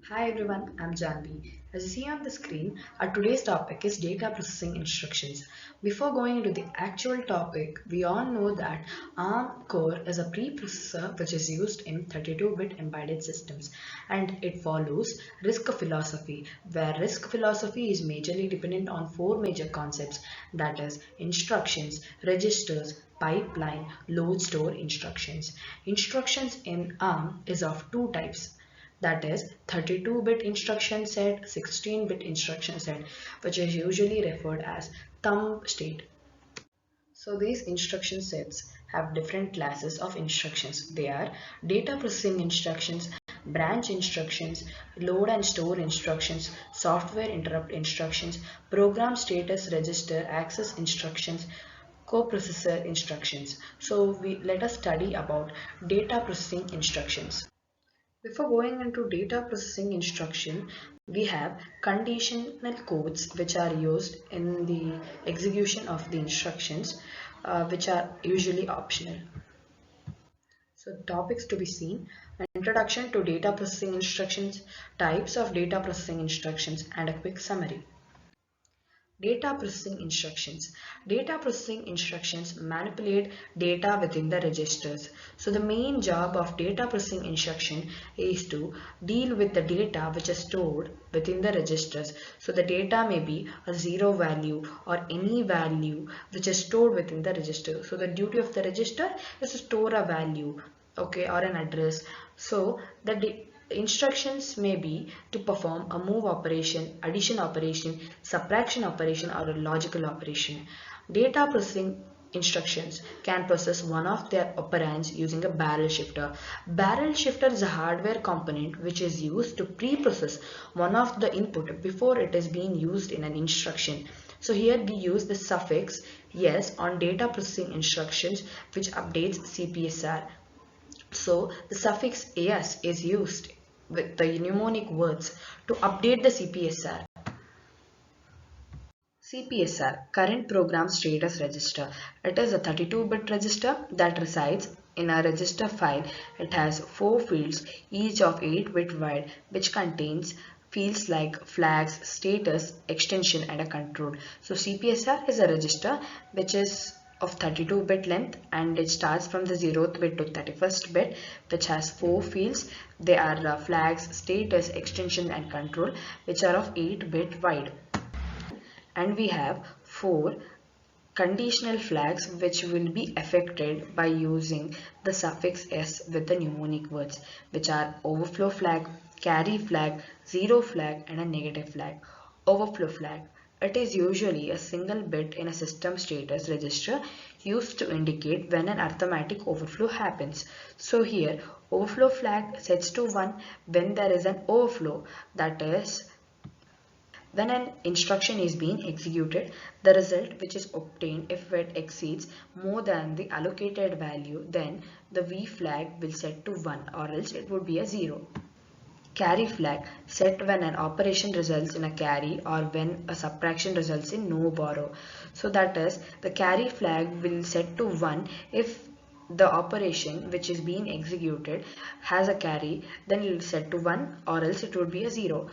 Hi everyone, I'm Janvi. As you see on the screen, our today's topic is data processing instructions. Before going into the actual topic, we all know that ARM core is a preprocessor which is used in 32-bit embedded systems, and it follows RISC philosophy, where RISC philosophy is majorly dependent on four major concepts, that is instructions, registers, pipeline, load store instructions. Instructions in ARM is of two types, that is 32-bit instruction set, 16-bit instruction set, which is usually referred as thumb state. So these instruction sets have different classes of instructions. They are data processing instructions, branch instructions, load and store instructions, software interrupt instructions, program status register access instructions, coprocessor instructions. So let us study about data processing instructions. Before going into data processing instruction, we have conditional codes which are used in the execution of the instructions, which are usually optional. So topics to be seen: an introduction to data processing instructions, types of data processing instructions, and a quick summary. Data processing instructions. Data processing instructions manipulate data within the registers. So the main job of data processing instruction is to deal with the data which is stored within the registers. So the data may be a zero value or any value which is stored within the register. So the duty of the register is to store a value, okay, or an address. So the instructions may be to perform a move operation, addition operation, subtraction operation, or a logical operation. Data processing instructions can process one of their operands using a barrel shifter. Barrel shifter is a hardware component which is used to pre-process one of the input before it is being used in an instruction. So here we use the suffix yes on data processing instructions, which updates CPSR. So the suffix as is used with the mnemonic words to update the CPSR. CPSR, current program status register. It is a 32-bit register that resides in a register file. It has 4 fields, each of 8 bit wide, which contains fields like flags, status, extension, and a control. So CPSR is a register which is of 32-bit length, and it starts from the 0th bit to 31st bit, which has 4 fields. They are flags, status, extension, and control, which are of 8-bit wide. And we have 4 conditional flags which will be affected by using the suffix s with the mnemonic words, which are overflow flag, carry flag, zero flag, and a negative flag. Overflow flag. It is usually a single bit in a system status register used to indicate when an arithmetic overflow happens. So here overflow flag sets to 1 when there is an overflow, that is when an instruction is being executed, the result which is obtained, if it exceeds more than the allocated value, then the V flag will set to 1, or else it would be a 0. Carry flag set when an operation results in a carry or when a subtraction results in no borrow. So that is, the carry flag will set to 1 if the operation which is being executed has a carry, then it will set to 1, or else it would be a 0.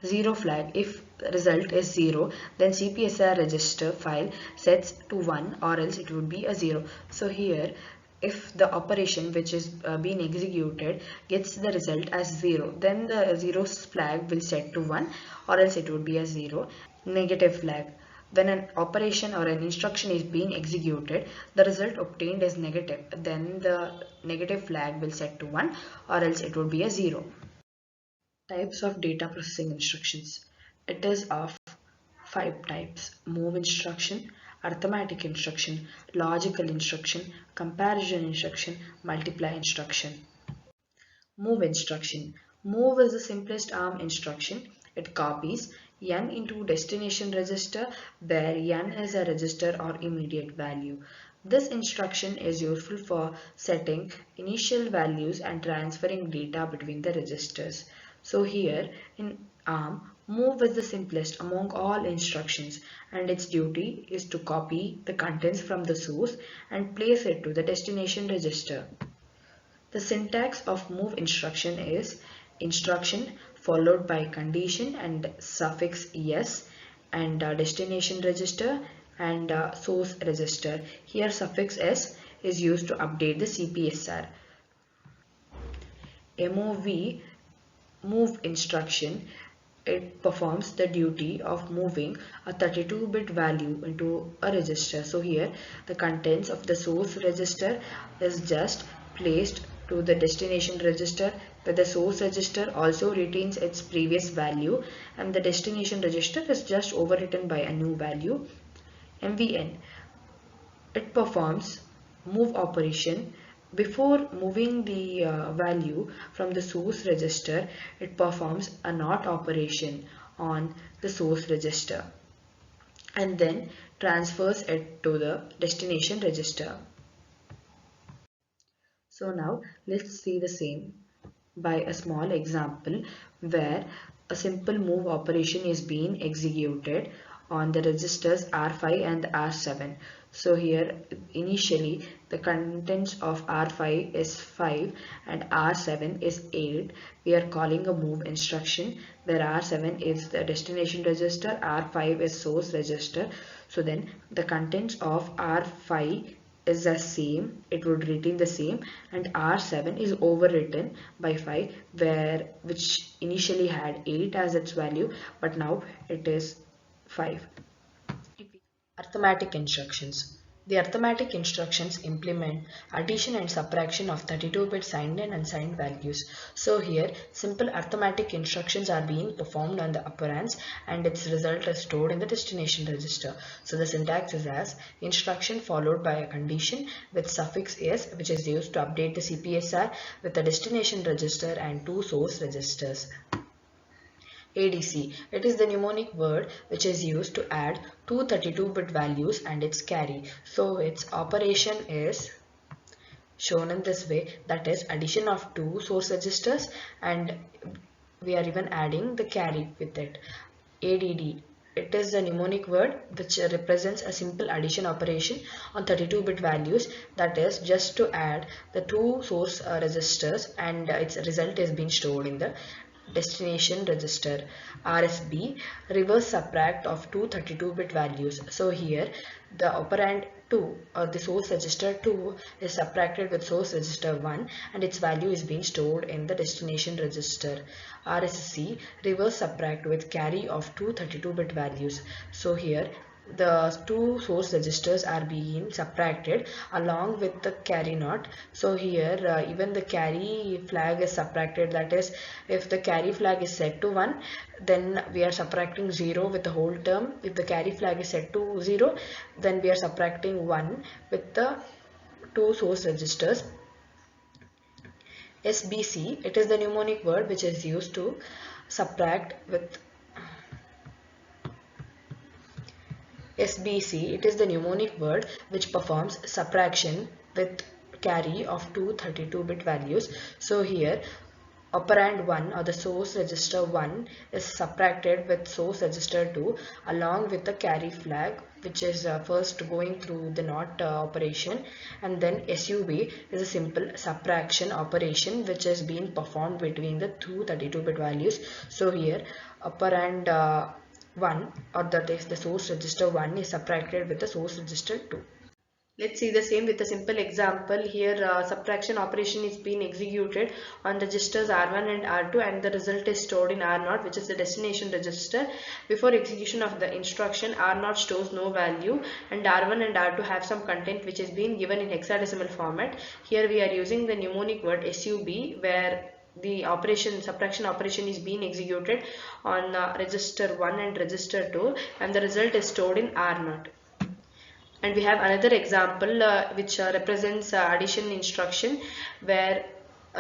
Zero flag. If the result is 0, then CPSR register file sets to 1, or else it would be a 0. So here, if the operation which is being executed gets the result as 0, then the 0 flag will set to 1, or else it would be a 0. Negative flag. When an operation or an instruction is being executed, the result obtained is negative, then the negative flag will set to 1, or else it would be a 0. Types of data processing instructions. It is of 5 types: move instruction, arithmetic instruction, logical instruction, comparison instruction, multiply instruction. Move instruction. Move is the simplest ARM instruction. It copies n into destination register, where n is a register or immediate value. This instruction is useful for setting initial values and transferring data between the registers. So here in ARM, move is the simplest among all instructions, and its duty is to copy the contents from the source and place it to the destination register. The syntax of move instruction is: instruction followed by condition and suffix es, and destination register and source register. Here suffix s is used to update the CPSR. Move instruction, it performs the duty of moving a 32-bit value into a register. So here the contents of the source register is just placed to the destination register, where the source register also retains its previous value and the destination register is just overwritten by a new value. MVN, it performs move operation. Before moving the value from the source register, it performs a NOT operation on the source register and then transfers it to the destination register. So now let's see the same by a small example where a simple move operation is being executed on the registers R5 and R7. So here initially the contents of R5 is 5 and R7 is 8. We are calling a move instruction where R7 is the destination register, R5 is source register. So then the contents of R5 is the same, it would retain the same, and R7 is overwritten by 5, which initially had 8 as its value, but now it is 5. Arithmetic instructions. The arithmetic instructions implement addition and subtraction of 32-bit signed and unsigned values. So here simple arithmetic instructions are being performed on the operands and its result is stored in the destination register. So the syntax is as instruction followed by a condition with suffix s, which is used to update the CPSR with the destination register and two source registers. ADC. It is the mnemonic word which is used to add two 32-bit values and its carry. So its operation is shown in this way, that is addition of two source registers and we are even adding the carry with it. ADD. It is the mnemonic word which represents a simple addition operation on 32-bit values, that is just to add the two source registers and its result is being stored in the destination register. RSB, reverse subtract of two 32-bit values. So here the operand 2 or the source register 2 is subtracted with source register 1 and its value is being stored in the destination register. RSC, reverse subtract with carry of two 32-bit values. So here the two source registers are being subtracted along with the carry not. So here even the carry flag is subtracted, that is if the carry flag is set to 1, then we are subtracting 0 with the whole term. If the carry flag is set to 0, then we are subtracting 1 with the two source registers. SBC, it is the mnemonic word which is used to subtract with SBC, it is the mnemonic word which performs subtraction with carry of two 32-bit values. So here operand 1 or the source register 1 is subtracted with source register 2 along with the carry flag, which is first going through the NOT operation, and then SUB is a simple subtraction operation which is being performed between the two 32-bit values. So here operand 1 or that is the source register 1 is subtracted with the source register 2. Let's see the same with a simple example. Here subtraction operation is being executed on registers R1 and R2 and the result is stored in R0, which is the destination register. Before execution of the instruction, R0 stores no value and R1 and R2 have some content which is being given in hexadecimal format. Here we are using the mnemonic word SUB, where the subtraction operation is being executed on register 1 and register 2 and the result is stored in R0. And we have another example which represents addition instruction, where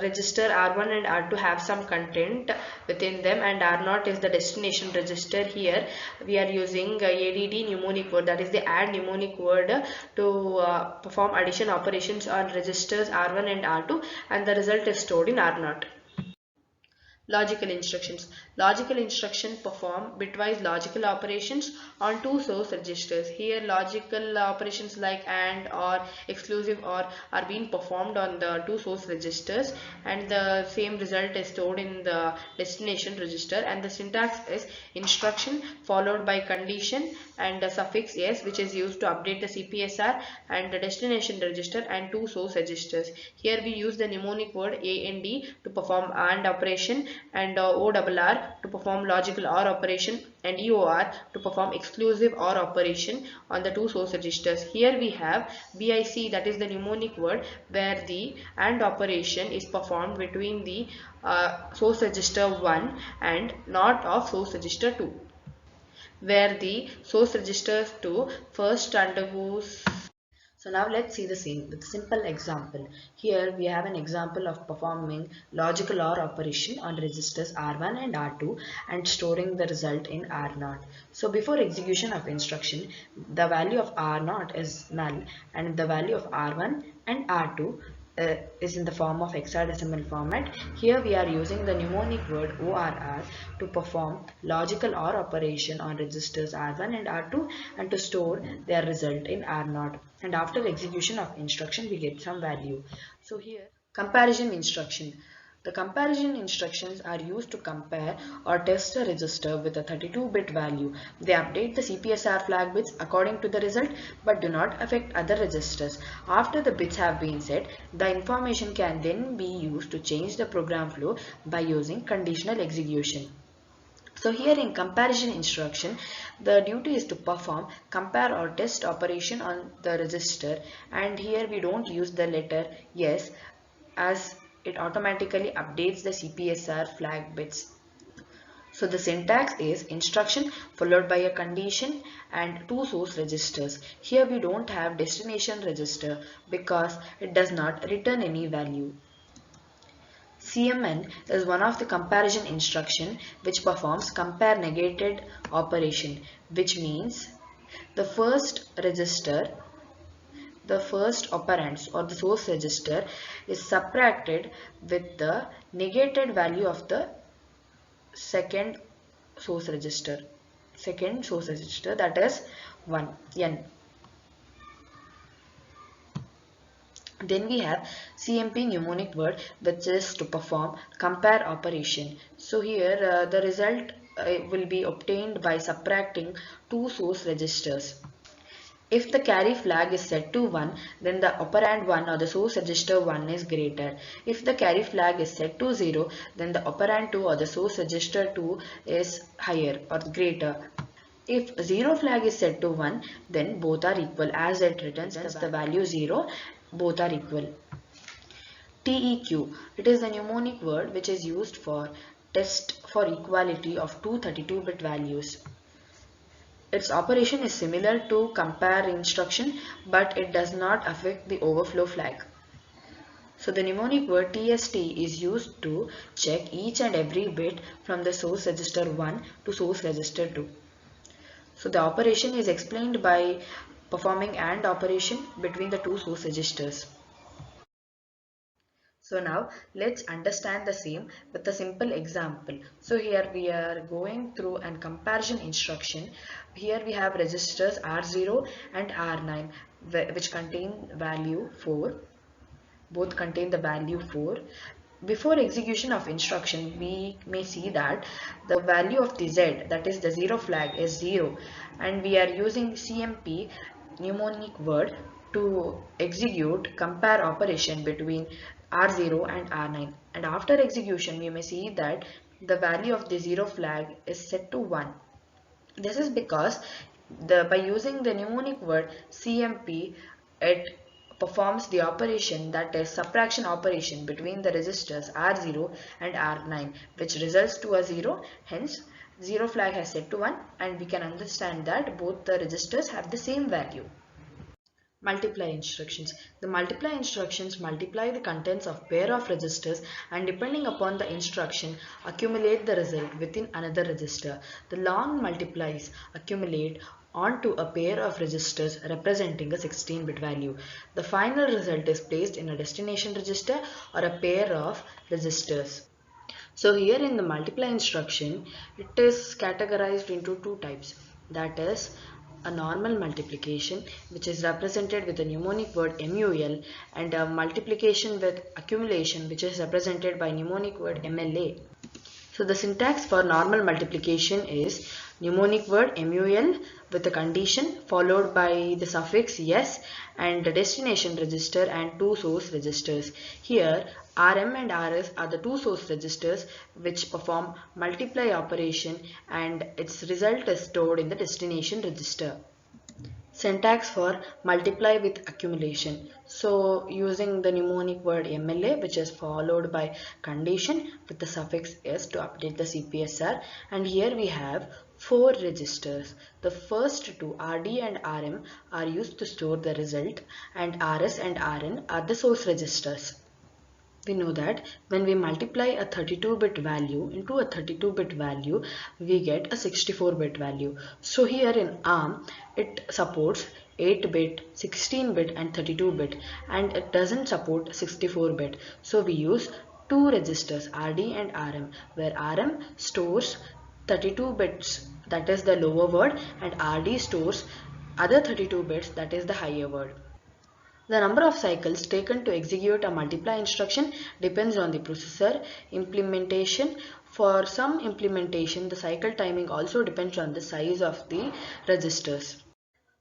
register R1 and R2 have some content within them and R0 is the destination register. Here we are using ADD mnemonic word, that is the add mnemonic word, to perform addition operations on registers R1 and R2 and the result is stored in R0. Logical instructions. Logical instruction perform bitwise logical operations on two source registers. Here logical operations like AND or exclusive OR are being performed on the two source registers, and the same result is stored in the destination register, and the syntax is instruction followed by condition and the suffix s, which is used to update the CPSR and the destination register and two source registers. Here we use the mnemonic word AND to perform AND operation, and ORR to perform logical OR operation, and EOR to perform exclusive OR operation on the two source registers. Here we have BIC, that is the mnemonic word where the AND operation is performed between the source register 1 and NOT of source register 2, where the source register 2 first undergoes. So now let's see the same with a simple example. Here we have an example of performing logical OR operation on registers R1 and R2 and storing the result in R0. So before execution of instruction, the value of R0 is null and the value of R1 and R2 is in the form of hexadecimal format. Here we are using the mnemonic word ORR to perform logical OR operation on registers R1 and R2 and to store their result in R0. And after execution of instruction we get some value. So here comparison instruction. The comparison instructions are used to compare or test a register with a 32-bit value. They update the CPSR flag bits according to the result but do not affect other registers. After the bits have been set, the information can then be used to change the program flow by using conditional execution. So here in comparison instruction, the duty is to perform compare or test operation on the register, and here we don't use the letter yes as it automatically updates the CPSR flag bits. So the syntax is instruction followed by a condition and two source registers. Here we don't have destination register because it does not return any value. CMN is one of the comparison instruction which performs compare negated operation, which means the first register, the first operands or the source register is subtracted with the negated value of the second source register, that is 1 n. Then we have CMP mnemonic word, which is to perform compare operation. So here the result will be obtained by subtracting two source registers. If the carry flag is set to 1, then the operand 1 or the source register 1 is greater. If the carry flag is set to 0, then the operand 2 or the source register 2 is higher or greater. If 0 flag is set to 1, then both are equal as it returns the value 0, both are equal. TEQ, it is the mnemonic word which is used for test for equality of two 32-bit values. Its operation is similar to compare instruction, but it does not affect the overflow flag. So the mnemonic word TST is used to check each and every bit from the source register 1 to source register 2. So the operation is explained by performing AND operation between the two source registers. So now let's understand the same with a simple example. So here we are going through a comparison instruction. Here we have registers R0 and R9 which contain value 4. Both contain the value 4. Before execution of instruction, we may see that the value of the Z, that is the 0 flag, is 0, and we are using CMP mnemonic word to execute compare operation between R0 and R9, and after execution we may see that the value of the 0 flag is set to 1. This is because by using the mnemonic word CMP, it performs the operation, that is subtraction operation between the registers R0 and R9, which results to a 0. Hence 0 flag has set to 1, and we can understand that both the registers have the same value. Multiply instructions. The multiply instructions multiply the contents of pair of registers and depending upon the instruction accumulate the result within another register. The long multiplies accumulate onto a pair of registers representing a 16-bit value. The final result is placed in a destination register or a pair of registers. So here in the multiply instruction, it is categorized into two types. That is a normal multiplication, which is represented with the mnemonic word MUL, and a multiplication with accumulation, which is represented by mnemonic word MLA. So the syntax for normal multiplication is mnemonic word MUL with a condition followed by the suffix yes and the destination register and two source registers. Here RM and RS are the two source registers which perform multiply operation, and its result is stored in the destination register. Syntax for multiply with accumulation. So using the mnemonic word MLA, which is followed by condition with the suffix S to update the CPSR, and here we have four registers. The first two RD and RM are used to store the result, and RS and RN are the source registers. We know that when we multiply a 32-bit value into a 32-bit value, we get a 64-bit value. So here in ARM, it supports 8-bit, 16-bit and 32-bit, and it doesn't support 64-bit. So we use two registers RD and RM, where RM stores 32 bits, that is the lower word, and RD stores other 32 bits, that is the higher word. The number of cycles taken to execute a multiply instruction depends on the processor implementation. For some implementation, the cycle timing also depends on the size of the registers.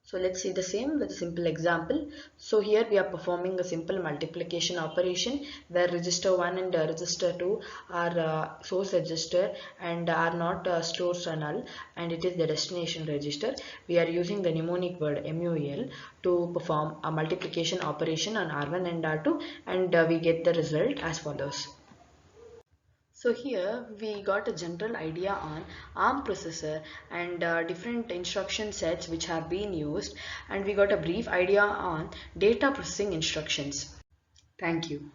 So let's see the same with a simple example. So here we are performing a simple multiplication operation where register 1 and register 2 are source register and are not stores or null, and it is the destination register. We are using the mnemonic word MUL to perform a multiplication operation on R1 and R2, and we get the result as follows. So here we got a general idea on ARM processor and different instruction sets which have been used, and we got a brief idea on data processing instructions. Thank you.